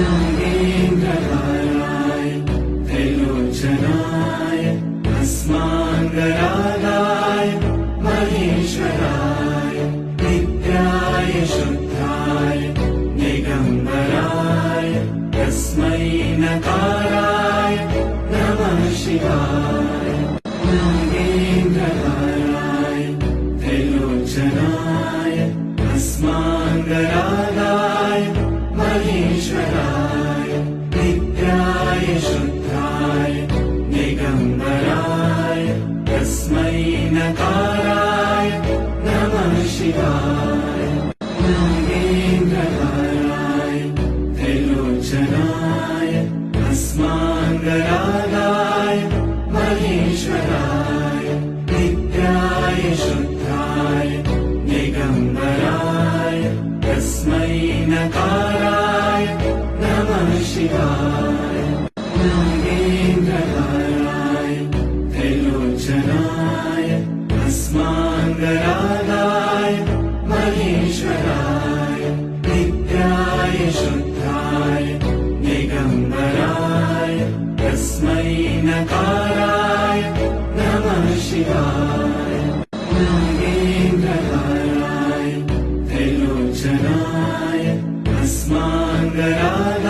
नागेन्द्रहाराय त्रिलोचनाय अस्माङ्गरागाय महेश्वराय नित्याय शुद्धाय दिगम्बराय तस्मै नकाराय नमः शिवाय नागेन्द्रहाराय त्रिलोचनाय अस्माङ्गरागाय महेश्वराय नित्याय शुद्धाय दिगम्बराय तस्मै नकाराय नमः शिवाय नागेन्द्रहाराय त्रिलोचनाय अस्माङ्गरागाय महेश्वराय नित्याय शुद्धाय दिगम्बराय तस्मै नकाराय नमः शिवाय नागेन्द्रहाराय त्रिलोचनाय अस्माङ्गरागाय महेश्वराय नित्याय शुद्धाय दिगम्बराय तस्मै नकाराय नमः शिवाय नागेन्द्रहाराय त्रिलोचनाय अस्माङ्गरागाय